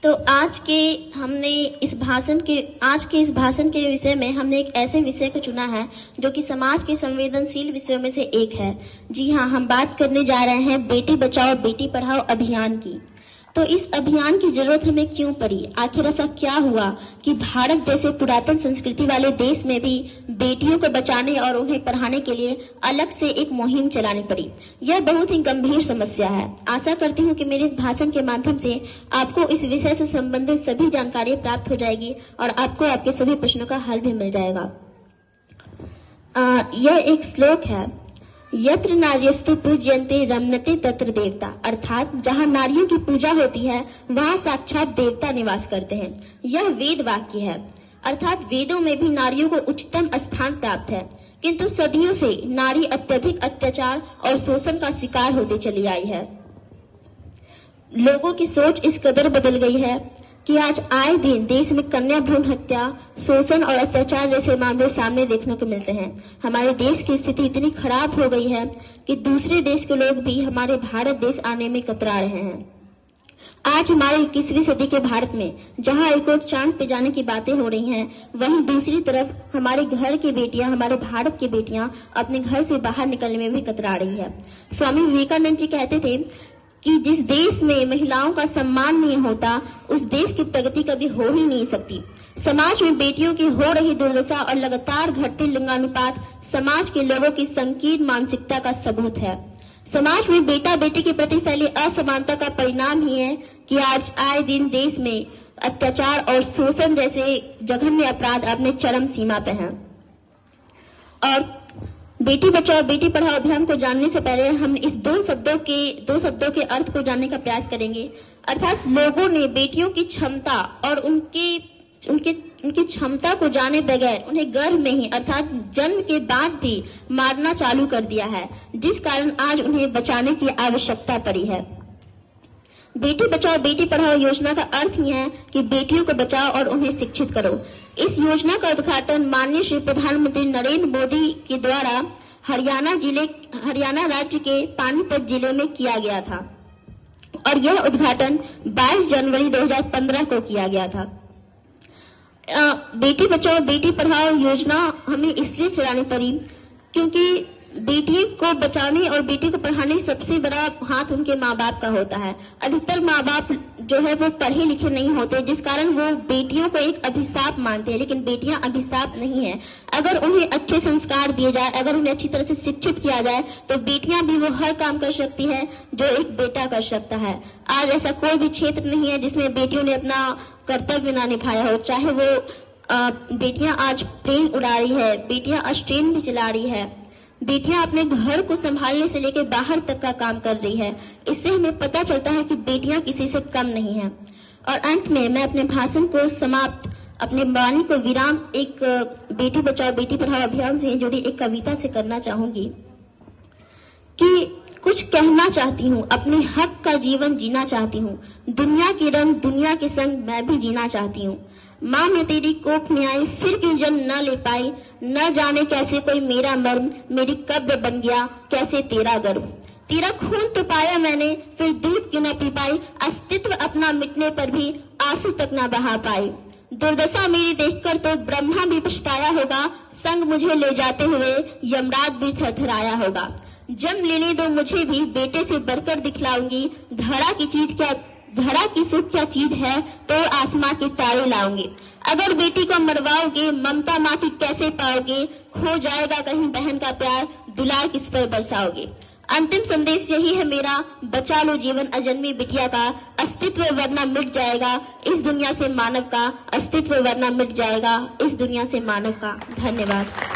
तो आज के इस भाषण के विषय में हमने एक ऐसे विषय को चुना है जो कि समाज के संवेदनशील विषयों में से एक है। जी हाँ, हम बात करने जा रहे हैं बेटी बचाओ बेटी पढ़ाओ अभियान की। तो इस अभियान की जरूरत हमें क्यों पड़ी? आखिर ऐसा क्या हुआ कि भारत जैसे पुरातन संस्कृति वाले देश में भी बेटियों को बचाने और उन्हें पढ़ाने के लिए अलग से एक मुहिम चलानी पड़ी? यह बहुत ही गंभीर समस्या है। आशा करती हूँ कि मेरे इस भाषण के माध्यम से आपको इस विषय से संबंधित सभी जानकारी प्राप्त हो जाएगी और आपको आपके सभी प्रश्नों का हल भी मिल जाएगा। यह एक श्लोक है, यत्र नार्यस्तु पूज्यन्ते रमन्ते तत्र देवता, अर्थात जहाँ नारियों की पूजा होती है वहाँ साक्षात देवता निवास करते हैं। यह वेद वाक्य है, अर्थात वेदों में भी नारियों को उच्चतम स्थान प्राप्त है। किंतु सदियों से नारी अत्यधिक अत्याचार और शोषण का शिकार होती चली आई है। लोगों की सोच इस कदर बदल गई है कि आज आए दिन देश में कन्या भ्रूण हत्या, शोषण और अत्याचार जैसे मामले सामने देखने को मिलते हैं। हमारे देश की स्थिति इतनी खराब हो गई है कि दूसरे देश के लोग भी हमारे भारत देश आने में कतरा रहे हैं। आज हमारे 21वीं सदी के भारत में जहां एक और चांद पे जाने की बातें हो रही हैं, वहीं दूसरी तरफ हमारे घर की बेटियां, हमारे भारत की बेटियां अपने घर से बाहर निकलने में भी कतरा रही है। स्वामी विवेकानंद जी कहते थे कि जिस देश में महिलाओं का सम्मान नहीं होता उस देश की प्रगति कभी हो ही नहीं सकती। समाज में बेटियों की हो रही दुर्दशा और लगातार घटते लिंगानुपात समाज के लोगों की संकीर्ण मानसिकता का सबूत है। समाज में बेटा बेटी के प्रति फैली असमानता का परिणाम ही है कि आज आए दिन देश में अत्याचार और शोषण जैसे जघन्य अपराध अपने चरम सीमा पे हैं। और बेटी बचाओ बेटी पढ़ाओ अभियान को जानने से पहले हम इस दो शब्दों के अर्थ को जानने का प्रयास करेंगे। अर्थात लोगों ने बेटियों की क्षमता और उनकी क्षमता को जाने बगैर उन्हें गर्भ में ही अर्थात जन्म के बाद भी मारना चालू कर दिया है, जिस कारण आज उन्हें बचाने की आवश्यकता पड़ी है। बेटी बचाओ बेटी पढ़ाओ योजना का अर्थ ही है कि बेटियों को बचाओ और उन्हें शिक्षित करो। इस योजना का उद्घाटन माननीय श्री प्रधानमंत्री नरेंद्र मोदी के द्वारा हरियाणा राज्य के पानीपत जिले में किया गया था और यह उद्घाटन 22 जनवरी 2015 को किया गया था। बेटी बचाओ बेटी पढ़ाओ योजना हमें इसलिए चलानी पड़ी क्योंकि बेटी को बचाने और बेटी को पढ़ाने सबसे बड़ा हाथ उनके माँ बाप का होता है। अधिकतर माँ बाप जो है वो पढ़े लिखे नहीं होते, जिस कारण वो बेटियों को एक अभिशाप मानते हैं, लेकिन बेटियां अभिशाप नहीं है। अगर उन्हें अच्छे संस्कार दिए जाए, अगर उन्हें अच्छी तरह से शिक्षित किया जाए तो बेटियां भी वो हर काम कर सकती है जो एक बेटा कर सकता है। आज ऐसा कोई भी क्षेत्र नहीं है जिसमें बेटियों ने अपना कर्तव्य ना निभाया हो, चाहे वो बेटियां आज प्लेन उड़ा रही है, बेटियां आज ट्रेन भी चला रही है, बेटियां अपने घर को संभालने से लेकर बाहर तक का काम कर रही है। इससे हमें पता चलता है कि बेटियां किसी से कम नहीं हैं। और अंत में मैं अपने भाषण को समाप्त, अपने वाणी को विराम एक बेटी बचाओ बेटी पढ़ाओ अभियान से जुड़ी एक कविता से करना चाहूंगी कि कुछ कहना चाहती हूँ, अपने हक का जीवन जीना चाहती हूँ, दुनिया के रंग दुनिया के संग मैं भी जीना चाहती हूँ। माँ मैं तेरी कोख में आई फिर क्यों जन्म न ले पाई, न जाने कैसे कोई मेरा मर्म मेरी कब्र बन गया कैसे तेरा गर्भ। तेरा खून तो पाया मैंने फिर दूध क्यों न पी पाई, अस्तित्व अपना मिटने पर भी आंसू तक न बहा पाई। दुर्दशा मेरी देखकर तो ब्रह्मा भी पछताया होगा, संग मुझे ले जाते हुए यमराज भी थरथराया होगा। जन्म लेने दो मुझे भी बेटे से बढ़कर दिखलाऊंगी, धरा की सुख क्या चीज है तो आसमां के तारे लाऊंगी। अगर बेटी को मरवाओगे ममता माँ की कैसे पाओगे, खो जाएगा कहीं बहन का प्यार दुलार किस पर बरसाओगे। अंतिम संदेश यही है मेरा, बचा लो जीवन अजन्मी बिटिया का, अस्तित्व वरना मिट जाएगा इस दुनिया से मानव का, अस्तित्व वरना मिट जाएगा इस दुनिया से मानव का। धन्यवाद।